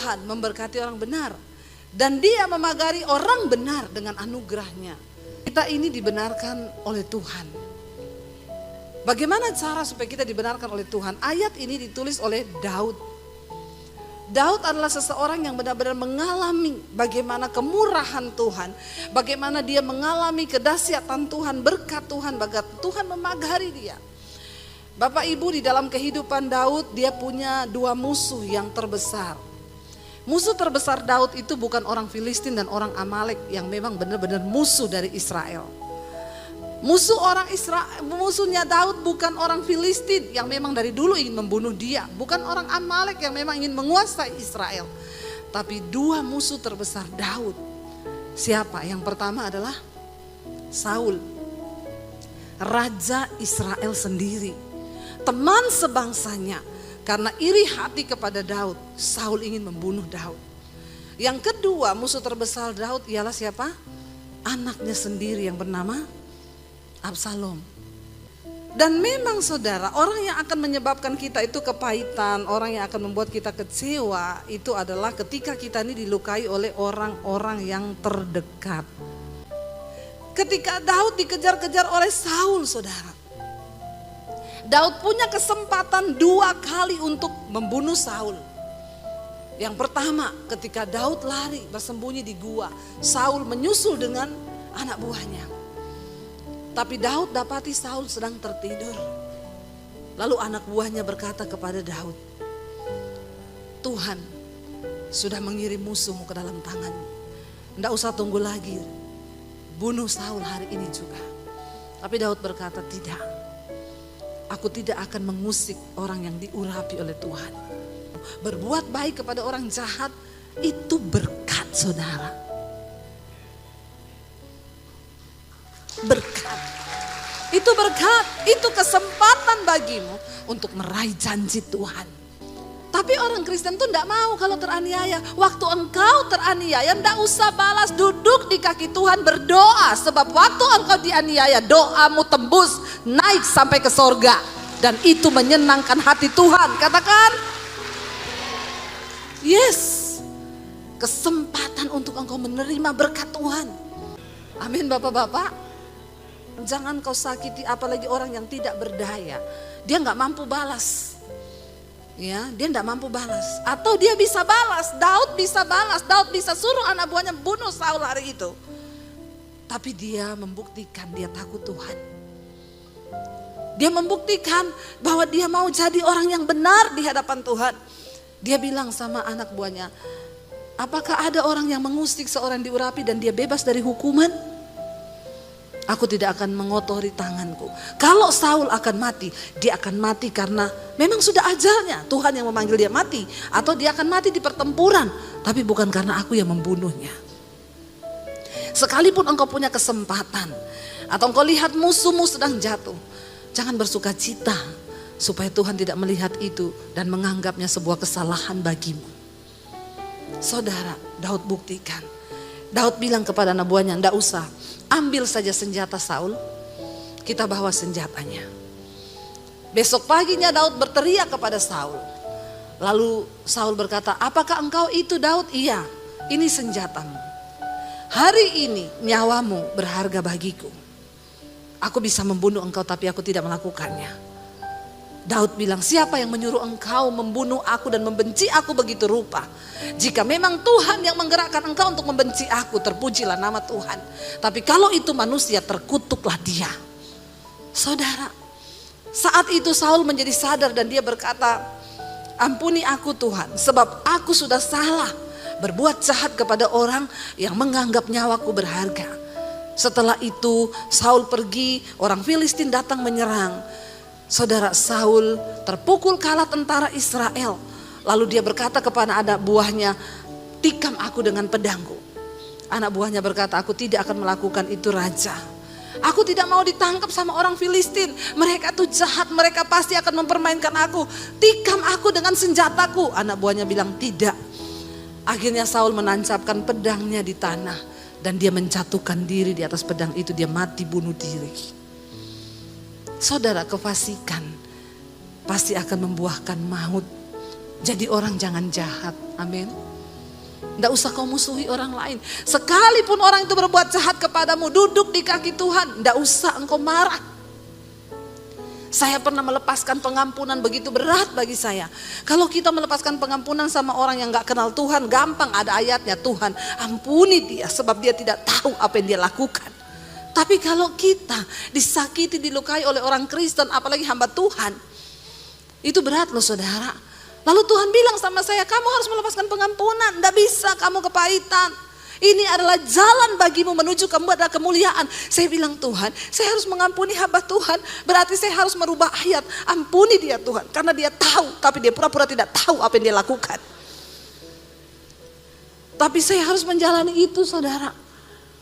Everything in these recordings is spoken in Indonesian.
Tuhan memberkati orang benar. Dan dia memagari orang benar dengan anugerahnya. Kita ini dibenarkan oleh Tuhan. Bagaimana cara supaya kita dibenarkan oleh Tuhan? Ayat ini ditulis oleh Daud. Daud adalah seseorang yang benar-benar mengalami bagaimana kemurahan Tuhan. Bagaimana dia mengalami kedahsyatan Tuhan, berkat Tuhan, bagaimana Tuhan memagari dia. Bapak Ibu, di dalam kehidupan Daud dia punya dua musuh yang terbesar. Musuh terbesar Daud itu bukan orang Filistin dan orang Amalek yang memang benar-benar musuh dari Israel. Musuhnya Daud bukan orang Filistin yang memang dari dulu ingin membunuh dia. Bukan orang Amalek yang memang ingin menguasai Israel. Tapi dua musuh terbesar Daud. Siapa? Yang pertama adalah Saul. Raja Israel sendiri. Teman sebangsanya. Karena iri hati kepada Daud, Saul ingin membunuh Daud. Yang kedua musuh terbesar Daud ialah siapa? Anaknya sendiri yang bernama Absalom. Dan memang saudara, orang yang akan menyebabkan kita itu kepahitan, orang yang akan membuat kita kecewa, itu adalah ketika kita ini dilukai oleh orang-orang yang terdekat. Ketika Daud dikejar-kejar oleh Saul, saudara. Daud punya kesempatan dua kali untuk membunuh Saul. Yang pertama, ketika Daud lari bersembunyi di gua, Saul menyusul dengan anak buahnya. Tapi Daud dapati Saul sedang tertidur. Lalu anak buahnya berkata kepada Daud, Tuhan sudah mengirim musuhmu ke dalam tanganmu. Tidak usah tunggu lagi, bunuh Saul hari ini juga. Tapi Daud berkata, tidak. Aku tidak akan mengusik orang yang diurapi oleh Tuhan. Berbuat baik kepada orang jahat itu berkat, saudara. Berkat. Itu berkat, itu kesempatan bagimu untuk meraih janji Tuhan. Tapi orang Kristen tuh enggak mau kalau teraniaya. Waktu engkau teraniaya enggak usah balas, duduk di kaki Tuhan berdoa. Sebab waktu engkau dianiaya doamu tembus naik sampai ke sorga. Dan itu menyenangkan hati Tuhan. Katakan yes. Kesempatan untuk engkau menerima berkat Tuhan. Amin bapak-bapak. Jangan kau sakiti apalagi orang yang tidak berdaya. Dia enggak mampu balas. Ya, dia tidak mampu balas. Atau dia bisa balas, Daud bisa balas. Daud bisa suruh anak buahnya bunuh Saul hari itu. Tapi dia membuktikan dia takut Tuhan. Dia membuktikan bahwa dia mau jadi orang yang benar di hadapan Tuhan. Dia bilang sama anak buahnya, apakah ada orang yang mengusik seorang diurapi dan dia bebas dari hukuman? Aku tidak akan mengotori tanganku. Kalau Saul akan mati, dia akan mati karena memang sudah ajalnya. Tuhan yang memanggil dia mati. Atau dia akan mati di pertempuran. Tapi bukan karena aku yang membunuhnya. Sekalipun engkau punya kesempatan. Atau engkau lihat musuhmu sedang jatuh. Jangan bersuka cita. Supaya Tuhan tidak melihat itu dan menganggapnya sebuah kesalahan bagimu. Saudara, Daud buktikan. Daud bilang kepada anak buahnya, enggak usah. Ambil saja senjata Saul, kita bawa senjatanya. Besok paginya Daud berteriak kepada Saul. Lalu Saul berkata, apakah engkau itu Daud? Iya, ini senjatamu. Hari ini nyawamu berharga bagiku. Aku bisa membunuh engkau tapi aku tidak melakukannya. Daud bilang, siapa yang menyuruh engkau membunuh aku dan membenci aku begitu rupa? Jika memang Tuhan yang menggerakkan engkau untuk membenci aku, terpujilah nama Tuhan. Tapi kalau itu manusia, terkutuklah dia. Saudara, saat itu Saul menjadi sadar dan dia berkata, ampuni aku Tuhan, sebab aku sudah salah berbuat jahat kepada orang yang menganggap nyawaku berharga. Setelah itu Saul pergi, orang Filistin datang menyerang. Saudara, Saul terpukul kalah tentara Israel. Lalu dia berkata kepada anak buahnya, tikam aku dengan pedangku. Anak buahnya berkata, aku tidak akan melakukan itu raja. Aku tidak mau ditangkap sama orang Filistin. Mereka tuh jahat, mereka pasti akan mempermainkan aku. Tikam aku dengan senjataku. Anak buahnya bilang tidak. Akhirnya Saul menancapkan pedangnya di tanah. Dan dia menjatuhkan diri di atas pedang itu, dia mati bunuh diri. Saudara, kefasikan pasti akan membuahkan maut. Jadi orang jangan jahat, amin. Tidak usah kau musuhi orang lain. Sekalipun orang itu berbuat jahat kepadamu, duduk di kaki Tuhan, tidak usah engkau marah. Saya pernah melepaskan pengampunan begitu berat bagi saya. Kalau kita melepaskan pengampunan sama orang yang gak kenal Tuhan, gampang, ada ayatnya, Tuhan ampuni dia sebab dia tidak tahu apa yang dia lakukan. Tapi kalau kita disakiti, dilukai oleh orang Kristen, apalagi hamba Tuhan, itu berat loh saudara. Lalu Tuhan bilang sama saya, kamu harus melepaskan pengampunan, tidak bisa kamu kepahitan. Ini adalah jalan bagimu menuju kepada kemuliaan. Saya bilang, Tuhan, saya harus mengampuni hamba Tuhan. Berarti saya harus merubah ayat, ampuni dia Tuhan. Karena dia tahu, tapi dia pura-pura tidak tahu apa yang dia lakukan. Tapi saya harus menjalani itu saudara.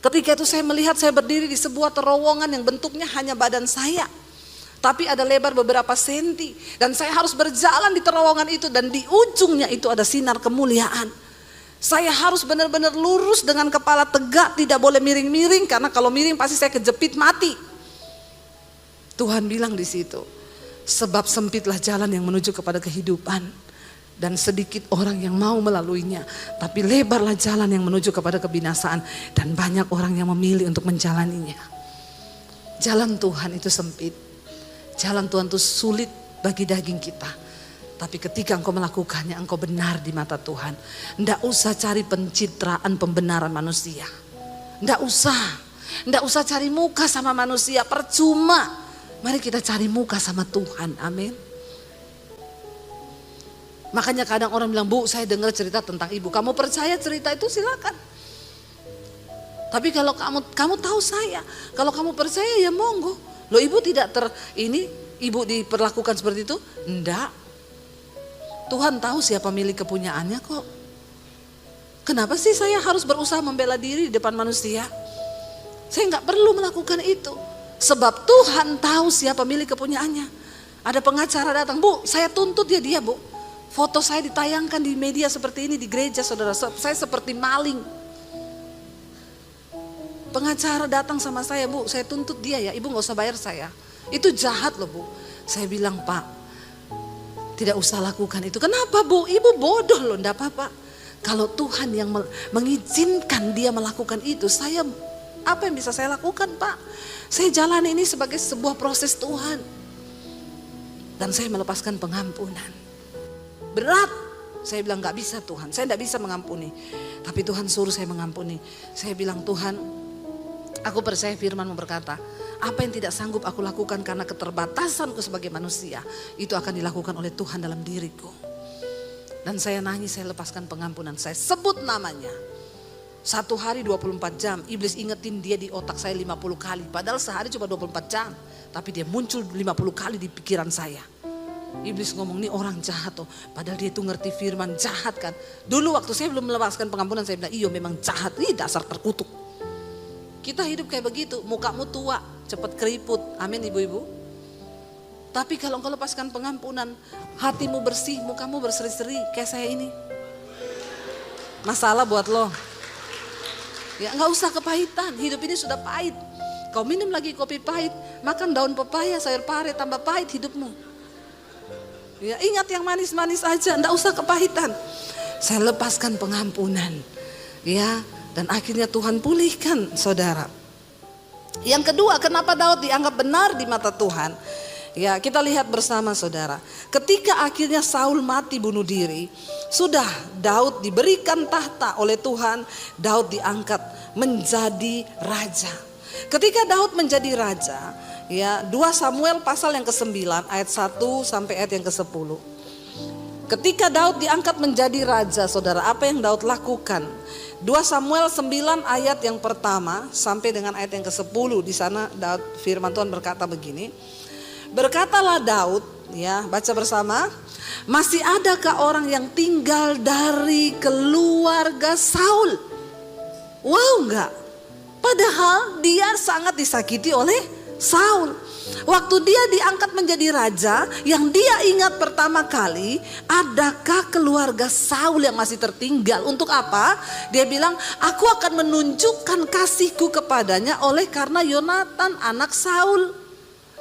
Ketika itu saya melihat saya berdiri di sebuah terowongan yang bentuknya hanya badan saya. Tapi ada lebar beberapa senti. Dan saya harus berjalan di terowongan itu. Dan di ujungnya itu ada sinar kemuliaan. Saya harus benar-benar lurus dengan kepala tegak. Tidak boleh miring-miring. Karena kalau miring pasti saya kejepit mati. Tuhan bilang di situ. Sebab sempitlah jalan yang menuju kepada kehidupan. Dan sedikit orang yang mau melaluinya. Tapi lebarlah jalan yang menuju kepada kebinasaan. Dan banyak orang yang memilih untuk menjalaninya. Jalan Tuhan itu sempit. Jalan Tuhan itu sulit bagi daging kita. Tapi ketika engkau melakukannya, engkau benar di mata Tuhan. Tidak usah cari pencitraan pembenaran manusia. Tidak usah cari muka sama manusia, percuma. Mari kita cari muka sama Tuhan, amin. Makanya kadang orang bilang, Bu, saya dengar cerita tentang ibu. Kamu percaya cerita itu silakan. Tapi kalau kamu tahu saya, kalau kamu percaya ya monggo. Loh ibu tidak ibu diperlakukan seperti itu? Enggak. Tuhan tahu siapa milik kepunyaannya kok. Kenapa sih saya harus berusaha membela diri di depan manusia? Saya nggak perlu melakukan itu. Sebab Tuhan tahu siapa milik kepunyaannya. Ada pengacara datang, Bu, saya tuntut dia Bu. Foto saya ditayangkan di media seperti ini di gereja saudara. Saya seperti maling. Pengacara datang sama saya, Bu, saya tuntut dia ya, ibu gak usah bayar saya. Itu jahat loh Bu. Saya bilang, Pak, tidak usah lakukan itu. Kenapa Bu? Ibu bodoh loh, enggak apa-apa. Kalau Tuhan yang mengizinkan dia melakukan itu, apa yang bisa saya lakukan Pak? Saya jalani ini sebagai sebuah proses Tuhan. Dan saya melepaskan pengampunan. Berat. Saya bilang gak bisa Tuhan, saya gak bisa mengampuni. Tapi Tuhan suruh saya mengampuni. Saya bilang, Tuhan, aku percaya firman-Mu berkata, apa yang tidak sanggup aku lakukan karena keterbatasanku sebagai manusia, itu akan dilakukan oleh Tuhan dalam diriku. Dan saya nangis, saya lepaskan pengampunan, saya sebut namanya. 1 hari 24 jam, iblis ingetin dia di otak saya 50 kali. Padahal sehari cuma 24 jam, tapi dia muncul 50 kali di pikiran saya. Iblis ngomong, nih orang jahat tuh. Padahal dia tuh ngerti firman, jahat kan. Dulu waktu saya belum melepaskan pengampunan, saya bilang, iya memang jahat, ini dasar terkutuk. Kita hidup kayak begitu, mukamu tua, cepat keriput, amin ibu-ibu. Tapi kalau engkau lepaskan pengampunan, hatimu bersih, mukamu berseri-seri kayak saya ini. Masalah buat lo. Ya nggak usah kepahitan, hidup ini sudah pahit. Kau minum lagi kopi pahit, makan daun pepaya, sayur pare, tambah pahit hidupmu. Ya ingat yang manis-manis aja, nggak usah kepahitan. Saya lepaskan pengampunan, ya. Dan akhirnya Tuhan pulihkan saudara. Yang kedua, kenapa Daud dianggap benar di mata Tuhan? Ya kita lihat bersama saudara. Ketika akhirnya Saul mati bunuh diri, sudah Daud diberikan tahta oleh Tuhan. Daud diangkat menjadi raja. Ketika Daud menjadi raja, ya 2 Samuel pasal yang ke-9 ayat 1 sampai ayat yang ke-10. Ketika Daud diangkat menjadi raja saudara, apa yang Daud lakukan? 2 Samuel 9 ayat yang pertama sampai dengan ayat yang ke-10. Di sana Daud, firman Tuhan berkata begini. Berkatalah Daud, ya baca bersama. Masih adakah orang yang tinggal dari keluarga Saul? Wow enggak. Padahal dia sangat disakiti oleh Saul. Waktu dia diangkat menjadi raja, yang dia ingat pertama kali, adakah keluarga Saul yang masih tertinggal? Untuk apa? Dia bilang, aku akan menunjukkan kasihku kepadanya oleh karena Yonatan anak Saul.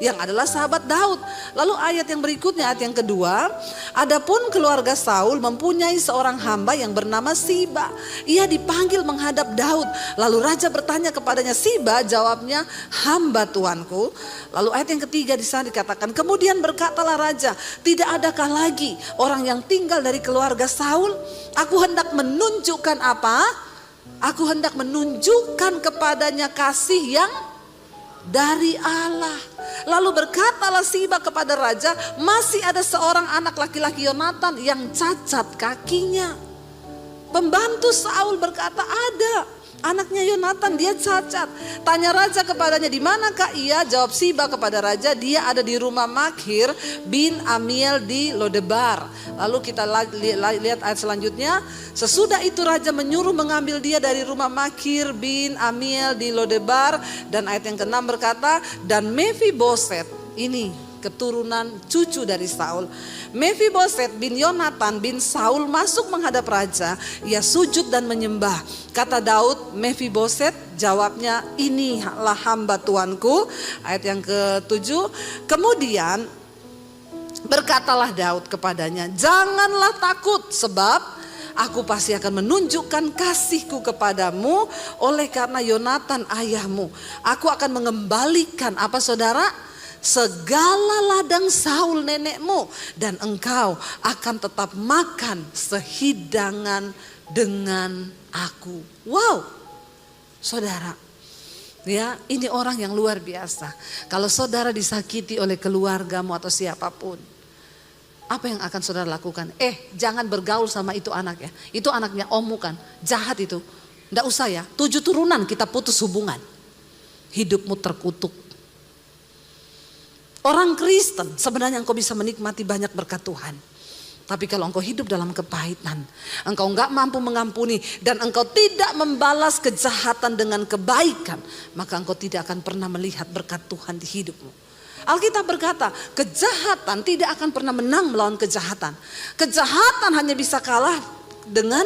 yang adalah sahabat Daud. Lalu ayat yang berikutnya, ayat yang kedua, adapun keluarga Saul mempunyai seorang hamba yang bernama Siba. Ia dipanggil menghadap Daud. Lalu raja bertanya kepadanya, Siba? Jawabnya, hamba tuanku. Lalu ayat yang ketiga di sana dikatakan, kemudian berkatalah raja, tidak adakah lagi orang yang tinggal dari keluarga Saul? Aku hendak menunjukkan apa? Aku hendak menunjukkan kepadanya kasih yang dari Allah. Lalu berkatalah Siba kepada raja, masih ada seorang anak laki-laki Yonatan yang cacat kakinya. Pembantu Saul berkata, ada anaknya Yonatan, dia cacat. Tanya raja kepadanya, di manakah ia? Jawab Siba kepada raja, dia ada di rumah Makhir bin Amiel di Lodebar. Lalu kita lihat ayat selanjutnya. Sesudah itu raja menyuruh mengambil dia dari rumah Makhir bin Amiel di Lodebar. Dan ayat yang ke-6 berkata, dan Mephiboset, ini keturunan cucu dari Saul. Mephiboset bin Yonatan bin Saul masuk menghadap raja. Ia sujud dan menyembah. Kata Daud, Mephiboset? Jawabnya, inilah hamba tuanku. Ayat yang ke-7. Kemudian berkatalah Daud kepadanya, janganlah takut, sebab aku pasti akan menunjukkan kasihku kepadamu oleh karena Yonatan ayahmu. Aku akan mengembalikan apa saudara? Segala ladang Saul nenekmu, dan engkau akan tetap makan sehidangan dengan aku. Wow, saudara, ya, ini orang yang luar biasa. Kalau saudara disakiti oleh keluargamu atau siapapun, apa yang akan saudara lakukan? Jangan bergaul sama itu anak ya. Itu anaknya ommu kan, jahat itu. Nggak usah ya, 7 turunan kita putus hubungan. Hidupmu terkutuk. Orang Kristen sebenarnya engkau bisa menikmati banyak berkat Tuhan. Tapi kalau engkau hidup dalam kepahitan, engkau enggak mampu mengampuni, dan engkau tidak membalas kejahatan dengan kebaikan, maka engkau tidak akan pernah melihat berkat Tuhan di hidupmu. Alkitab berkata, kejahatan tidak akan pernah menang melawan kejahatan. Kejahatan hanya bisa kalah dengan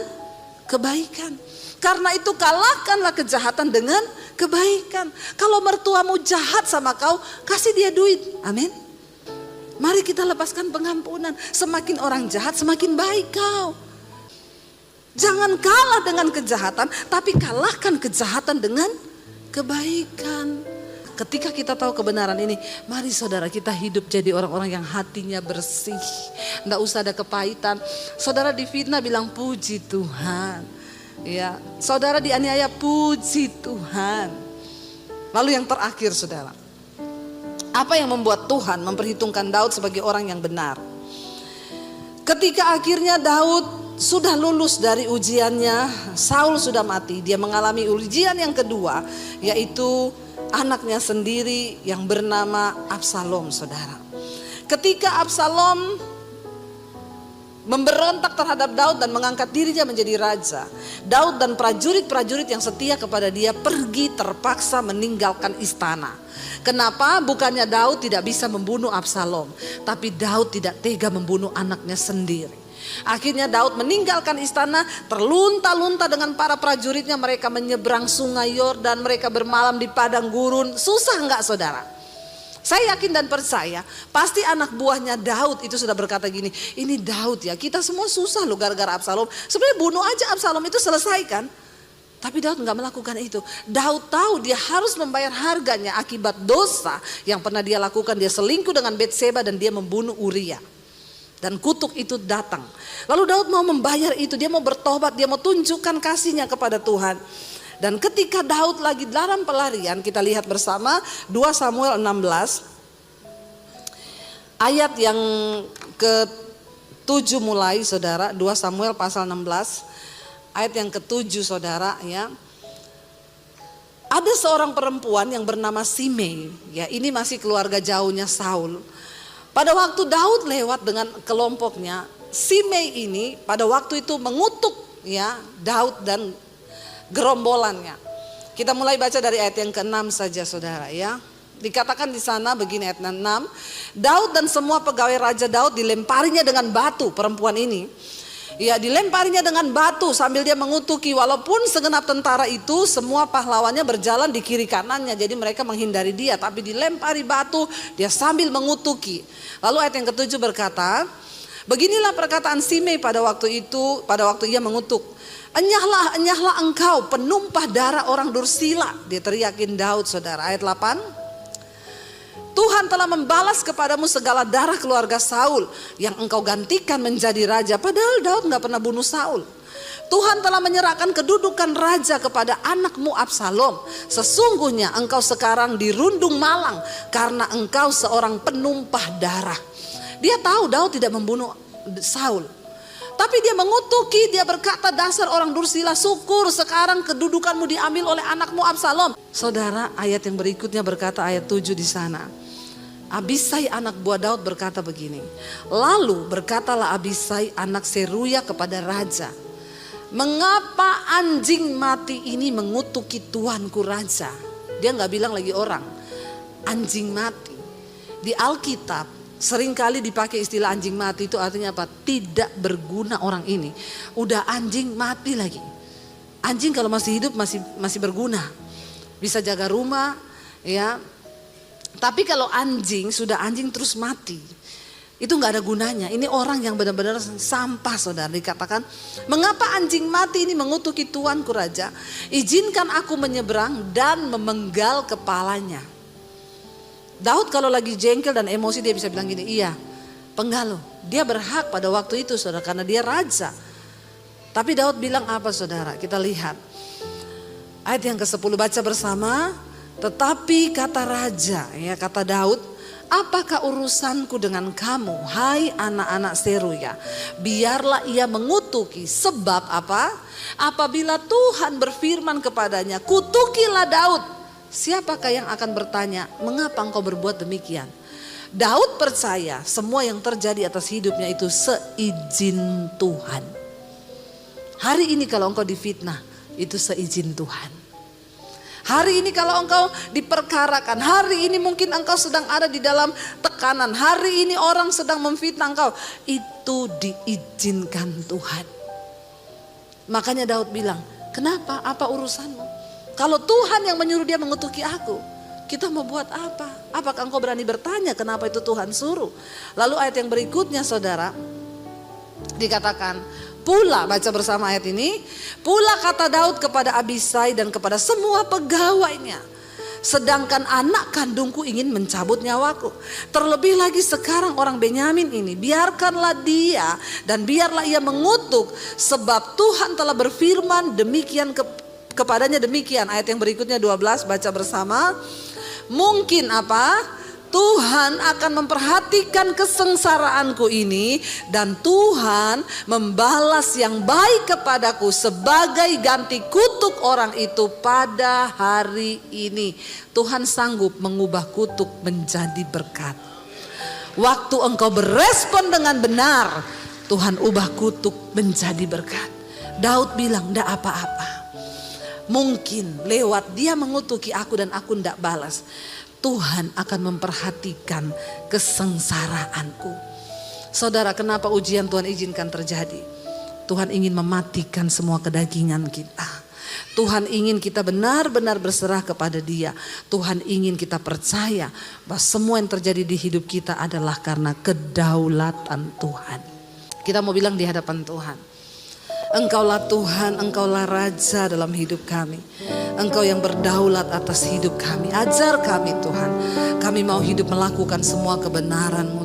kebaikan. Karena itu kalahkanlah kejahatan dengan kebaikan. Kalau mertuamu jahat sama kau, kasih dia duit. Amin. Mari kita lepaskan pengampunan. Semakin orang jahat, semakin baik kau. Jangan kalah dengan kejahatan, tapi kalahkan kejahatan dengan kebaikan. Ketika kita tahu kebenaran ini, mari saudara kita hidup jadi orang-orang yang hatinya bersih. Nggak usah ada kepahitan. Saudara difitnah bilang puji Tuhan. Ya, saudara dianiaya puji Tuhan. Lalu yang terakhir saudara, apa yang membuat Tuhan memperhitungkan Daud sebagai orang yang benar? Ketika akhirnya Daud sudah lulus dari ujiannya, Saul sudah mati, dia mengalami ujian yang kedua, yaitu anaknya sendiri yang bernama Absalom saudara. Ketika Absalom memberontak terhadap Daud dan mengangkat dirinya menjadi raja, Daud dan prajurit-prajurit yang setia kepada dia pergi terpaksa meninggalkan istana. Kenapa? Bukannya Daud tidak bisa membunuh Absalom, tapi Daud tidak tega membunuh anaknya sendiri. Akhirnya Daud meninggalkan istana, terlunta-lunta dengan para prajuritnya. Mereka menyeberang sungai Yordan, mereka bermalam di padang gurun. Susah enggak saudara? Saya yakin dan percaya pasti anak buahnya Daud itu sudah berkata gini, ini Daud ya, kita semua susah loh gara-gara Absalom. Sebenarnya bunuh aja Absalom itu selesai kan. Tapi Daud nggak melakukan itu. Daud tahu dia harus membayar harganya akibat dosa yang pernah dia lakukan. Dia selingkuh dengan Betseba dan dia membunuh Uria. Dan kutuk itu datang. Lalu Daud mau membayar itu, dia mau bertobat, dia mau tunjukkan kasihnya kepada Tuhan. Dan ketika Daud lagi dalam pelarian, kita lihat bersama 2 Samuel 16 ayat yang ke-7 mulai saudara. 2 Samuel pasal 16 ayat yang ke-7 saudara ya. Ada seorang perempuan yang bernama Simei ya, ini masih keluarga jauhnya Saul. Pada waktu Daud lewat dengan kelompoknya, Simei ini pada waktu itu mengutuk ya Daud dan gerombolannya. Kita mulai baca dari ayat yang ke-6 saja saudara ya. Dikatakan di sana begini ayat 6. Daud dan semua pegawai Raja Daud dilemparinya dengan batu perempuan ini. Ya, dilemparinya dengan batu sambil dia mengutuki. Walaupun segenap tentara itu semua pahlawannya berjalan di kiri kanannya, jadi mereka menghindari dia, tapi dilempari batu dia sambil mengutuki. Lalu ayat yang ke-7 berkata, beginilah perkataan Simei pada waktu itu, pada waktu ia mengutuk. Enyahlah, enyahlah engkau penumpah darah orang Dursila. Dia teriakin Daud, saudara. Ayat 8. Tuhan telah membalas kepadamu segala darah keluarga Saul yang engkau gantikan menjadi raja. Padahal Daud gak pernah bunuh Saul. Tuhan telah menyerahkan kedudukan raja kepada anakmu Absalom. Sesungguhnya engkau sekarang dirundung malang karena engkau seorang penumpah darah. Dia tahu Daud tidak membunuh Saul. Tapi dia mengutuki, dia berkata, dasar orang Dursila, syukur sekarang kedudukanmu diambil oleh anakmu Absalom. Saudara, ayat yang berikutnya berkata, ayat 7 di sana. Abisai anak buah Daud berkata begini. Lalu berkatalah Abisai anak Seruya kepada raja. Mengapa anjing mati ini mengutuki tuanku raja? Dia gak bilang lagi orang. Anjing mati. Di Alkitab seringkali dipakai istilah anjing mati, itu artinya apa? Tidak berguna orang ini. Udah anjing mati lagi. Anjing kalau masih hidup masih berguna. Bisa jaga rumah, ya. Tapi kalau anjing, sudah anjing terus mati, itu gak ada gunanya. Ini orang yang benar-benar sampah, saudara. Dikatakan, mengapa anjing mati ini mengutuki tuanku raja? Izinkan aku menyeberang dan memenggal kepalanya. Daud kalau lagi jengkel dan emosi dia bisa bilang gini, iya penggal lo. Dia berhak pada waktu itu, saudara, karena dia raja. Tapi Daud bilang apa, saudara? Kita lihat ayat yang ke-10, baca bersama. Tetapi kata raja, ya kata Daud, apakah urusanku dengan kamu, hai anak-anak Seruya? Biarlah ia mengutuki, sebab apa? Apabila Tuhan berfirman kepadanya, kutukilah Daud, siapakah yang akan bertanya, mengapa engkau berbuat demikian? Daud percaya semua yang terjadi atas hidupnya itu seizin Tuhan. Hari ini kalau engkau difitnah, itu seizin Tuhan. Hari ini kalau engkau diperkarakan, hari ini mungkin engkau sedang ada di dalam tekanan, hari ini orang sedang memfitnah engkau, itu diizinkan Tuhan. Makanya Daud bilang, kenapa? Apa urusanmu? Kalau Tuhan yang menyuruh dia mengutuki aku, kita mau buat apa? Apakah engkau berani bertanya kenapa itu Tuhan suruh? Lalu ayat yang berikutnya, saudara, dikatakan, pula, baca bersama ayat ini. Pula kata Daud kepada Abisai dan kepada semua pegawainya. Sedangkan anak kandungku ingin mencabut nyawaku. Terlebih lagi sekarang orang Benyamin ini. Biarkanlah dia dan biarlah ia mengutuk. Sebab Tuhan telah berfirman demikian kepadanya demikian. Ayat yang berikutnya 12, baca bersama. Mungkin apa? Tuhan akan memperhatikan kesengsaraanku ini dan Tuhan membalas yang baik kepadaku sebagai ganti kutuk orang itu pada hari ini. Tuhan sanggup mengubah kutuk menjadi berkat. Waktu engkau berespon dengan benar, Tuhan ubah kutuk menjadi berkat. Daud bilang, "Ndak apa-apa. Mungkin lewat dia mengutuki aku dan aku ndak balas. Tuhan akan memperhatikan kesengsaraanku." Saudara, kenapa ujian Tuhan izinkan terjadi? Tuhan ingin mematikan semua kedagingan kita. Tuhan ingin kita benar-benar berserah kepada Dia. Tuhan ingin kita percaya bahwa semua yang terjadi di hidup kita adalah karena kedaulatan Tuhan. Kita mau bilang di hadapan Tuhan, Engkaulah Tuhan, Engkaulah Raja dalam hidup kami. Engkau yang berdaulat atas hidup kami. Ajar kami Tuhan. Kami mau hidup melakukan semua kebenaran-Mu